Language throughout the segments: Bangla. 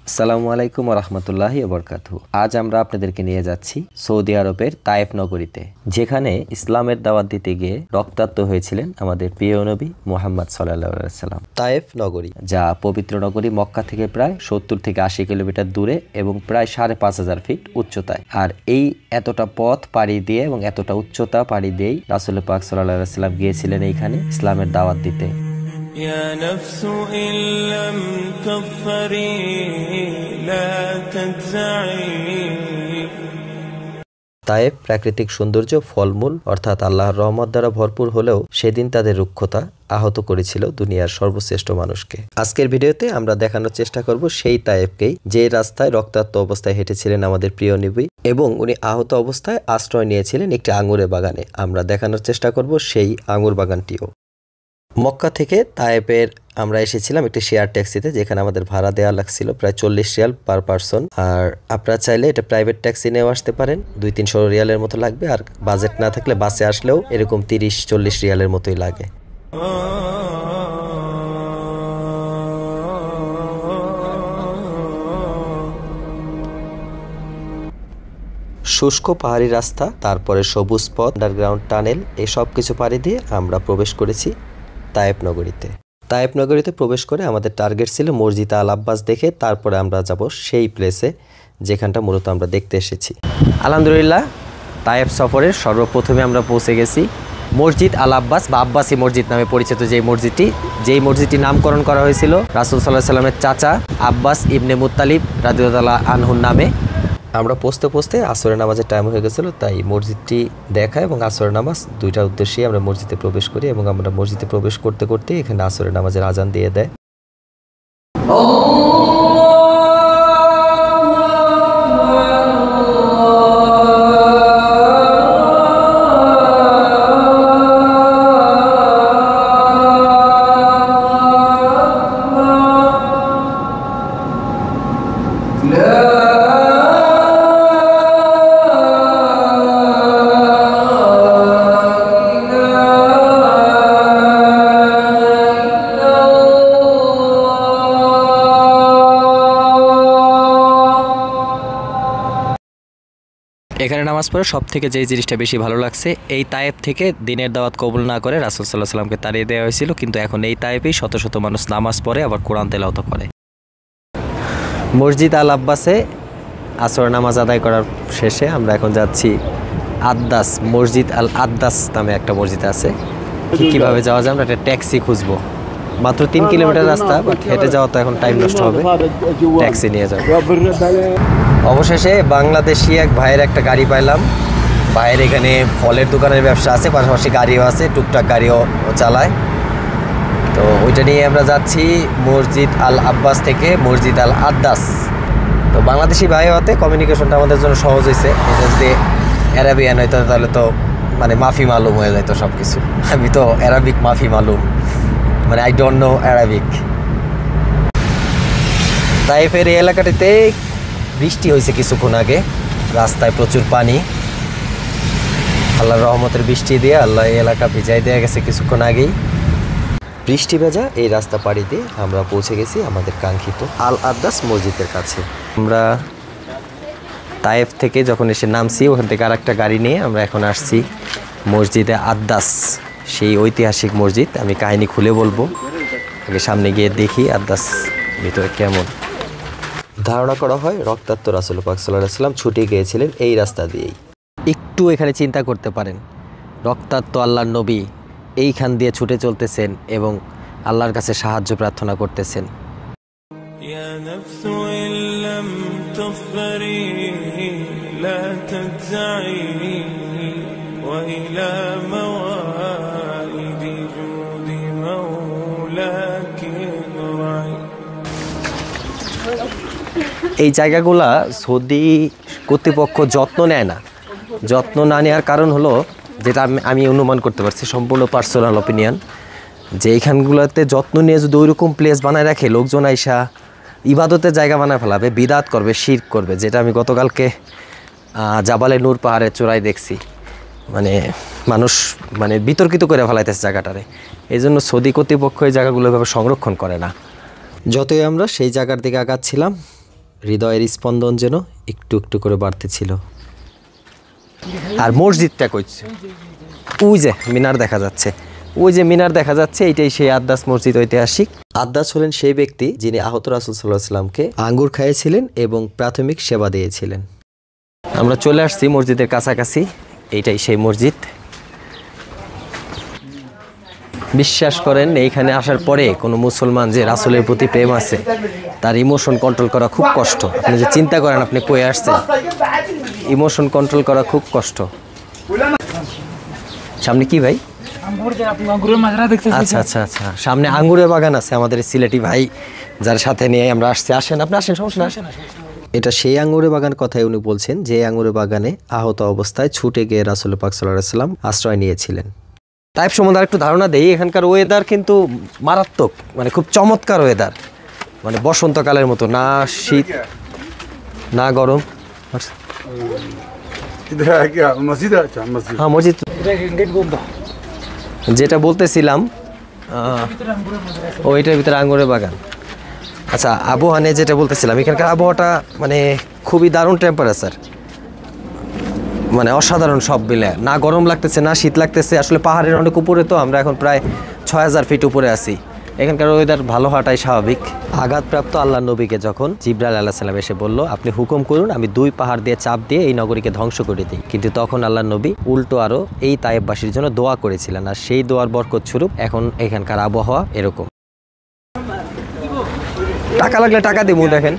আসসালামু আলাইকুম ওয়া রাহমাতুল্লাহি ওয়া বারাকাতুহু। আজ আমরা আপনাদেরকে নিয়ে যাচ্ছি সৌদি আরবের তায়েফ নগরীতে, যেখানে ইসলামের দাওয়াত দিতে গিয়ে রক্তাক্ত হয়েছিলেন আমাদের প্রিয় নবী মুহাম্মদ সাল্লাল্লাহু আলাইহি ওয়াসাল্লাম। তায়েফ নগরী, যা পবিত্র নগরী মক্কা থেকে প্রায় 70 থেকে 80 কিলোমিটার দূরে এবং প্রায় 5,500 ফিট উচ্চতায়। আর এই এতটা পথ পাড়ি দিয়ে এবং এতটা উচ্চতা পাড়ি দিয়েই রাসূল পাক সাল্লাল্লাহু আলাইহি ওয়াসাল্লাম গিয়েছিলেন এইখানে ইসলামের দাওয়াত দিতে। يا نفس إن لم تظفري لا تجزعي। তায়েফ প্রাকৃতিক সৌন্দর্য, ফলমূল অর্থাৎ আল্লাহর রহমত দ্বারা ভরপুর হলেও সেদিন তাদের রুক্ষতা আহত করেছিল দুনিয়ার সর্বশ্রেষ্ঠ মানুষকে। আজকের ভিডিওতে আমরা দেখানোর চেষ্টা করব সেই তায়েফকেই, যে রাস্তায় রক্তাক্ত অবস্থায় হেঁটেছিলেন আমাদের প্রিয় নবী এবং উনি আহত অবস্থায় আশ্রয় নিয়েছিলেন একটি আঙুরের বাগানে। আমরা দেখানোর চেষ্টা করব সেই আঙুর বাগানটিও। মক্কা থেকে তায়েফের আমরা এসেছিলাম একটি শেয়ার ট্যাক্সিতে, যেখানে আমাদের ভাড়া দেওয়া লাগছিল প্রায় 40 রিয়াল পার পারসন। আর আপনারা চাইলে এটা প্রাইভেট ট্যাক্সি নিয়েও আসতে পারেন, 200-300 রিয়ালের মতো লাগবে। আর বাজেট না থাকলে বাসে আসলেও এরকম 30-40 রিয়ালের মতোই লাগে। শুষ্ক পাহাড়ি রাস্তা, তারপরে সবুজ পথ, আন্ডারগ্রাউন্ড টানেল, এই সব কিছু পাড়ি দিয়ে আমরা প্রবেশ করেছি তায়েফ নগরীতে। তায়েফ নগরীতে প্রবেশ করে আমাদের টার্গেট ছিল মসজিদ আল আব্বাস দেখে তারপরে আমরা যাব সেই প্লেসে যেখানটা মূলত আমরা দেখতে এসেছি। আলহামদুলিল্লাহ, তায়েফ সফরের সর্বপ্রথমে আমরা পৌঁছে গেছি মসজিদ আল আব্বাস বা আব্বাসী মসজিদ নামে পরিচিত যেই মসজিদটি নামকরণ করা হয়েছিল রাসূল সাল্লাল্লাহু আলাইহি সাল্লামের চাচা আব্বাস ইবনে মুত্তালিব রাদিয়াল্লাহু আনহুর নামে। আমরা পৌঁছতে আসরের নামাজের টাইম হয়ে গেছিলো, তাই মসজিদটি দেখা এবং আসরের নামাজ দুইটার উদ্দেশ্যেই আমরা মসজিদে প্রবেশ করি এবং আমরা মসজিদে প্রবেশ করতে করতে এখানে আসরের নামাজের আজান দিয়ে দেয়। এখানে নামাজ পড়ে সব থেকে যেই জিনিসটা বেশি ভালো লাগছে, এই তায়েফ থেকে দিনের দাওয়াত কবুল না করে রাসূল সাল্লাল্লাহু আলাইহি সাল্লামকে তাড়িয়ে দেওয়া হয়েছিল, কিন্তু এখন এই তায়েফেই শত শত মানুষ নামাজ পড়ে আবার কোরআন তেলাওয়াত করে। মসজিদ আল আব্বাসে আসর নামাজ আদায় করার শেষে আমরা এখন যাচ্ছি আদ্দাস, মসজিদ আল আদ্দাস নামে একটা মসজিদ আছে। কিভাবে যাওয়া যায়, আমরা একটা ট্যাক্সি খুঁজবো। মাত্র 3 কিলোমিটার রাস্তা, বাট হেঁটে যাওয়া তো এখন টাইম নষ্ট হবে, ট্যাক্সি নিয়ে যাবো। অবশেষে বাংলাদেশি এক ভাইয়ের একটা গাড়ি পাইলাম। ভাইয়ের এখানে ফলের দোকানের ব্যবসা আছে, পাশাপাশি গাড়িও আছে, টুকটাক গাড়িও চালায়। তো ওইটা নিয়ে আমরা যাচ্ছি মসজিদ আল আব্বাস থেকে মসজিদ আল আদ্দাস। তো বাংলাদেশি ভাই হতে কমিউনিকেশনটা আমাদের জন্য সহজ হয়েছে। যদি অ্যারাবিয়ান হইতো তাহলে তো মানে মাফি মালুম হয়ে যেত সব কিছু। আমি তো অ্যারাবিক মাফি মালুম, মানে আই ডোন্ট নো অ্যারাবিক। তাইফের এই এলাকাটিতে বৃষ্টি হয়েছে কিছুক্ষণ আগে, রাস্তায় প্রচুর পানি। আল্লাহর রহমতের বৃষ্টি দিয়ে আল্লাহ এই এলাকা ভিজাই দেওয়া গেছে কিছুক্ষণ আগেই। বৃষ্টি ভেজা এই রাস্তা পাড়ি দিয়ে আমরা পৌঁছে গেছি আমাদের কাঙ্ক্ষিত আল আদ্দাস মসজিদের কাছে। আমরা তায়েফ থেকে যখন এসে নামছি, ওখান থেকে আরেকটা গাড়ি নিয়ে আমরা এখন আসছি মসজিদে আদ্দাস, সেই ঐতিহাসিক মসজিদ। আমি কাহিনী খুলে বলবো, আগে সামনে গিয়ে দেখি আদ্দাস ভিতরে কেমন। ধারণা করা হয় রক্তাক্ত রাসূল পাক সাল্লাল্লাহু আলাইহি ওয়াসাল্লাম ছুটে গিয়েছিলেন এই রাস্তা দিয়েই। একটু এখানে চিন্তা করতে পারেন, রক্তাক্ত আল্লাহর নবী এইখান দিয়ে ছুটে চলতেছেন এবং আল্লাহর কাছে সাহায্য প্রার্থনা করতেছেন। يا نفس إن لم تظفري لا تجزعي وإلى موائد جود مولاك ارجعي। এই জায়গাগুলা সৌদি কর্তৃপক্ষ যত্ন নেয় না। যত্ন না নেওয়ার কারণ হলো, যেটা আমি অনুমান করতে পারছি, সম্পূর্ণ পার্সোনাল অপিনিয়ন, যে এইখানগুলোতে যত্ন নিয়ে যদি ওইরকম প্লেস বানায় রাখে, লোকজন আইসা ইবাদতের জায়গা বানায় ফেলাবে, বিদাত করবে, শিরক করবে, যেটা আমি গতকালকে জাবালে নূর পাহাড়ের চূড়ায় দেখছি। মানে মানুষ মানে বিতর্কিত করে ফেলাইতেছে জায়গাটারে। এই জন্য সৌদি কর্তৃপক্ষ এই জায়গাগুলো এভাবে সংরক্ষণ করে না। যতই আমরা সেই জায়গার দিকে আগাচ্ছিলাম, হৃদয়ের স্পন্দন যেন একটু একটু করে বাড়তেছিল। আর মসজিদটা কইছে ওই যে মিনার দেখা যাচ্ছে, ওই যে মিনার দেখা যাচ্ছে, এইটাই সেই আদ্দাস মসজিদ ঐতিহাসিক। আদ্দাস হলেন সেই ব্যক্তি যিনি আহত রাসূল সাল্লাল্লাহু আলাইহি ওয়াসাল্লামকে আঙ্গুর খাইয়েছিলেন এবং প্রাথমিক সেবা দিয়েছিলেন। আমরা চলে আসছি মসজিদের কাছাকাছি, এইটাই সেই মসজিদ। বিশ্বাস করেন এইখানে আসার পরে কোনো মুসলমান যে রাসূলের প্রতি প্রেম আছে তার ইমোশন কন্ট্রোল করা খুব কষ্ট। আপনি যে চিন্তা করেন আপনি কই আসছেন, ইমোশন কন্ট্রোল করা খুব কষ্ট। সামনে কি ভাই? আচ্ছা আচ্ছা আচ্ছা, সামনে আঙ্গুরের বাগান আছে আমাদের সিলেটি ভাই যার সাথে নিয়ে আমরা আসছি। আসেন আপনি, আসেন, সমস্যা না। এটা সেই আঙ্গুরের বাগান কথাই উনি বলছেন, যে আঙ্গুরের বাগানে আহত অবস্থায় ছুটে গিয়ে রাসূল পাক সাল্লাল্লাহু আলাইহি ওয়াসাল্লাম আশ্রয় নিয়েছিলেন। তাইফ সম্বন্ধে একটু ধারণা দেই। এখানকার ওয়েদার কিন্তু মারাত্মক, মানে খুব চমৎকার ওয়েদার, মানে বসন্তকালের মতো, না শীত না গরম। হ্যাঁ মসজিদ, যেটা বলতেছিলাম ওইটার ভিতরে আঙ্গুরের বাগান। আচ্ছা, আবহাওয়া নিয়ে যেটা বলতেছিলাম, এখানকার আবহাওয়াটা মানে খুবই দারুণ টেম্পারেচার, মানে অসাধারণ সব মিলে, না গরম লাগতেছে না শীত লাগতেছে। আসলে পাহাড়ের অনেক উপরে তো, আমরা এখন প্রায় ৬০০০ ফিট উপরে আছি। এখানকার ওয়েদার ভালো হওয়াটাই স্বাভাবিক। আঘাতপ্রাপ্ত আল্লাহ নবীকে যখন জিবরাইল আলাইহিস সালাম এসে বলল, আপনি হুকুম করুন আমি 2 পাহাড় দিয়ে চাপ দিয়ে এই নগরীকে ধ্বংস করে দিই, কিন্তু তখন আল্লাহ নবী উল্টো আরও এই তায়েববাসীর জন্য দোয়া করেছিলেন, আর সেই দোয়ার বরকত স্বরূপ এখন এখানকার আবহাওয়া এরকম। টাকা লাগলে টাকা দেবো, দেখেন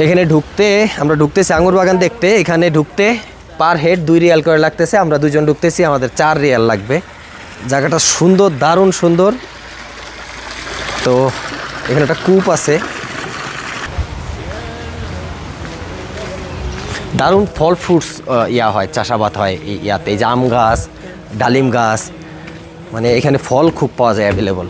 এখানে ঢুকতে, আমরা ঢুকতেছি আঙ্গুর বাগান দেখতে। এখানে ঢুকতে পার হেড 2 রিয়াল করে লাগতেছে। আমরা 2 জন ঢুকতেছি, আমাদের 4 রিয়াল লাগবে। জায়গাটা সুন্দর, দারুণ সুন্দর। তো এখানে একটা কূপ আছে, দারুণ ফল ফ্রুটস ইয়া হয়, চাষাবাদ হয় এই ইয়াতে। এই যে আম গাছ, ডালিম গাছ, মানে এখানে ফল খুব পাওয়া যায় অ্যাভেলেবল।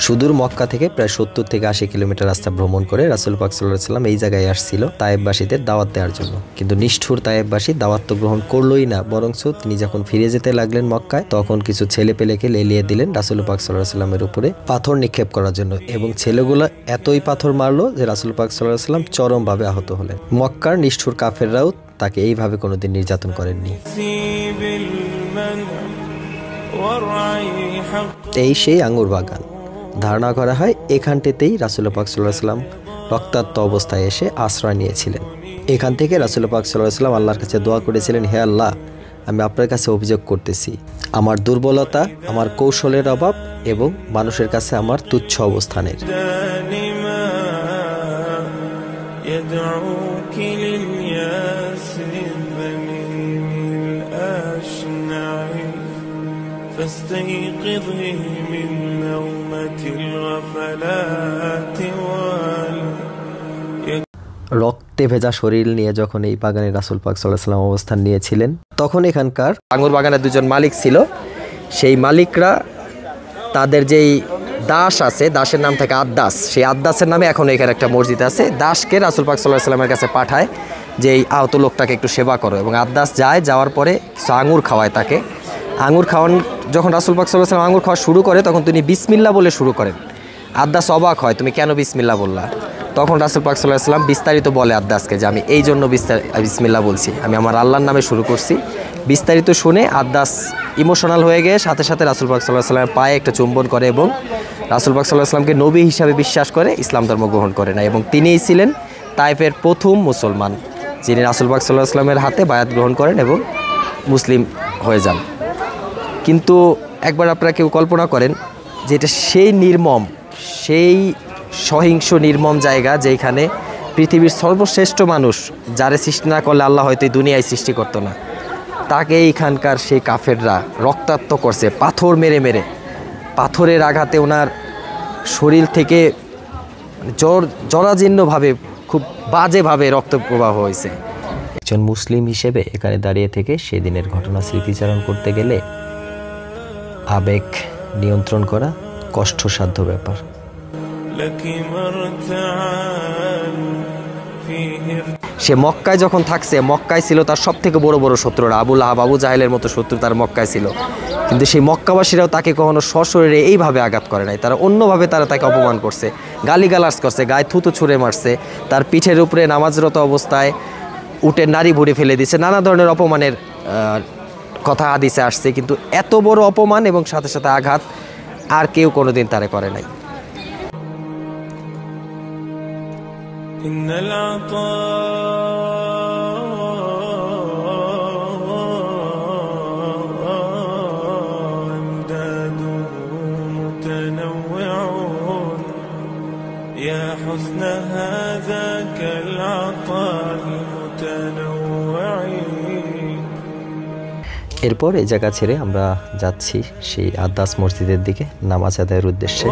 সুদূর মক্কা থেকে প্রায় 70 থেকে 80 কিলোমিটার রাস্তা ভ্রমণ করে রাসূল পাক সাল্লাল্লাহু আলাইহি ওয়াসাল্লাম এই জায়গায় আসছিল তায়েববাসীদের দাওয়াত দেওয়ার জন্য। কিন্তু নিষ্ঠুর তায়েববাসী দাওয়াত তো গ্রহণ করলোই না, বরঞ্চ তিনি যখন ফিরে যেতে লাগলেন মক্কায়, তখন কিছু ছেলেপেলেকে লেলিয়ে দিলেন রাসূল পাক সাল্লাল্লাহু আলাইহি ওয়াসাল্লামের উপরে পাথর নিক্ষেপ করার জন্য, এবং ছেলেগুলো এতই পাথর মারলো যে রাসূল পাক সাল্লাল্লাহু আলাইহি ওয়াসাল্লাম চরমভাবে আহত হলেন। মক্কার নিষ্ঠুর কাফেররাও তাকে এইভাবে কোনোদিন নির্যাতন করেননি। এই সেই আঙ্গুর বাগান। ধারণা করা হয় এখানটাতেই রাসূল পাক সাল্লাল্লাহু আলাইহি ওয়াসাল্লাম রক্তাক্ত অবস্থায় এসে আশ্রয় নিয়েছিলেন। এখান থেকে রাসূল পাক সাল্লাল্লাহু আলাইহি ওয়াসাল্লাম আল্লাহর কাছে দোয়া করেছিলেন, হে আল্লাহ, আমি আপনার কাছে অভিযোগ করতেছি, আমার দুর্বলতা, আমার কৌশলের অভাব এবং মানুষের কাছে আমার তুচ্ছ অবস্থানের। فاستيقظي من نومة الغفلات রক্তে ভেজা শরীর নিয়ে যখন এই বাগানে রাসূল পাক সাল্লাল্লাহু আলাইহি ওয়াসাল্লাম অবস্থান নিয়েছিলেন, তখন এখানকার আঙ্গুর বাগানের 2 জন মালিক ছিল। সেই মালিকরা তাদের যেই দাস আছে, দাসের নাম থাকে আদ্দাস, সেই আদ্দাসের নামে এখন এখানে একটা মসজিদ আছে। দাসকে রাসূল পাক সাল্লাল্লাহু আলাইহি ওয়াসাল্লামের কাছে পাঠায় যে এই আহত লোকটাকে একটু সেবা করো, এবং আদ্দাস যায়, যাওয়ার পরে কিছু আঙ্গুর খাওয়ায় তাকে। আঙ্গুর খাওয়ান যখন রাসূল পাক সাল্লাল্লাহু আলাইহি ওয়াসাল্লাম আঙ্গুর খাওয়া শুরু করে, তখন তিনি বিসমিল্লাহ বলে শুরু করেন। আদ্দাস অবাক হয়, তুমি কেন বিসমিল্লাহ বললা? তখন রাসূল পাক সাল্লাল্লাহু আলাইহি ওয়াসাল্লাম বিস্তারিত বলে আদ্দাসকে যে আমি এই জন্য বিসমিল্লাহ বলছি, আমি আমার আল্লাহর নামে শুরু করছি। বিস্তারিত শুনে আদ্দাস ইমোশনাল হয়ে গিয়ে সাথে সাথে রাসূল পাক সাল্লাল্লাহু আলাইহি ওয়াসাল্লামের পায়ে একটা চুম্বন করে এবং রাসূল পাক সাল্লাল্লাহু আলাইহি ওয়াসাল্লামকে নবী হিসাবে বিশ্বাস করে ইসলাম ধর্ম গ্রহণ করে না, এবং তিনিই ছিলেন তায়েফের প্রথম মুসলমান যিনি রাসূল পাক সাল্লাল্লাহু আলাইহি ওয়াসাল্লামের হাতে বায়াত গ্রহণ করেন এবং মুসলিম হয়ে যান। কিন্তু একবার আপনারা কেউ কল্পনা করেন যে এটা সেই নির্মম, সেই সহিংস নির্মম জায়গা যেখানে পৃথিবীর সর্বশ্রেষ্ঠ মানুষ, যারে সৃষ্টি না করলে আল্লাহ হয়তো এই দুনিয়ায় সৃষ্টি করতো না, তাকে এইখানকার সেই কাফেররা রক্তাক্ত করছে পাথর মেরে মেরে। পাথরের আঘাতে ওনার শরীর থেকে জরাজীর্ণভাবে, খুব বাজেভাবে রক্ত প্রবাহ হয়েছে। একজন মুসলিম হিসেবে এখানে দাঁড়িয়ে থেকে সেদিনের ঘটনা স্মৃতিচারণ করতে গেলে আবেগ নিয়ন্ত্রণ করা কষ্টসাধ্য ব্যাপার। সে মক্কায় যখন থাকছে, মক্কায় ছিল তার সব থেকে বড় বড় শত্রুরা, আবু লাহাব, আবু জাহেলের মতো শত্রু তার মক্কায় ছিল। কিন্তু সেই মক্কাবাসীরাও তাকে কখনো সশরীরে এইভাবে আঘাত করে নাই, তারা অন্যভাবে তাকে অপমান করছে, গালিগালাজ করছে, গায়ে থুতু ছুঁড়ে মারছে, তার পিঠের উপরে নামাজরত অবস্থায় উটের নাড়ি ভুড়ি ফেলে দিছে, নানা ধরনের অপমানের কথা হাদিসে আসছে। কিন্তু এত বড় অপমান এবং সাথে সাথে আঘাত আর কেউ কোনোদিন তারে করে নাই। এরপর এই জায়গা ছেড়ে আমরা যাচ্ছি সেই আদাস মসজিদের দিকে নামাজ আদায়ের উদ্দেশ্যে।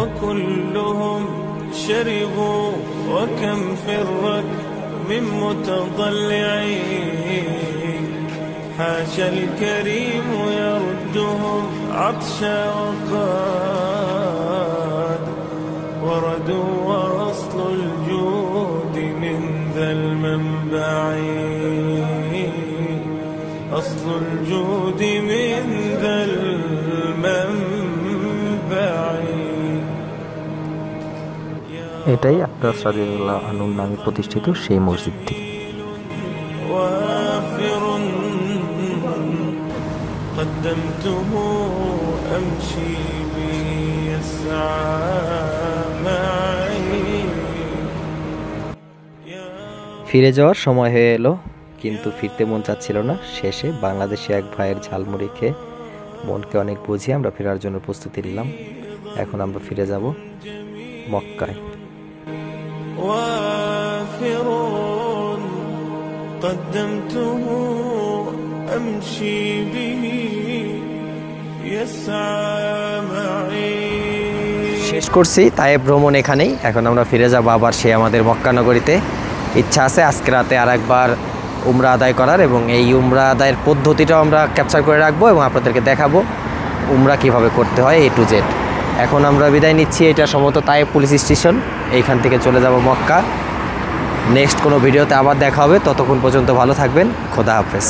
أصل الجود من ذا المنبع। এটাই আদাস রাদিয়াল্লাহু আনহু নামে প্রতিষ্ঠিত সেই মসজিদটি। وافر قدمته أمشي به يسعى معي। ফিরে যাওয়ার সময় হয়ে এলো, কিন্তু ফিরতে মন চাচ্ছিল না। শেষে বাংলাদেশে এক ভাইয়ের ঝালমুড়ি খেয়ে মনকে অনেক বুঝিয়ে আমরা ফেরার জন্য প্রস্তুতি নিলাম। এখন আমরা ফিরে যাব মক্কায়। শেষ করছি তায়েব ভ্রমণ এখানেই। এখন আমরা ফিরে যাব আবার সে আমাদের মক্কা নগরীতে। ইচ্ছা আছে আজকে রাতে আর একবার উমরা আদায় করার, এবং এই উমরা আদায়ের পদ্ধতিটাও আমরা ক্যাপচার করে রাখবো এবং আপনাদেরকে দেখাবো উমরা কিভাবে করতে হয় A to Z। এখন আমরা বিদায় নিচ্ছি। এটা সম্ভবত তায়েব পুলিশ স্টেশন, এইখান থেকে চলে যাব মক্কা। নেক্সট কোনো ভিডিওতে আবার দেখা হবে, ততক্ষণ পর্যন্ত ভালো থাকবেন। খোদা হাফেজ।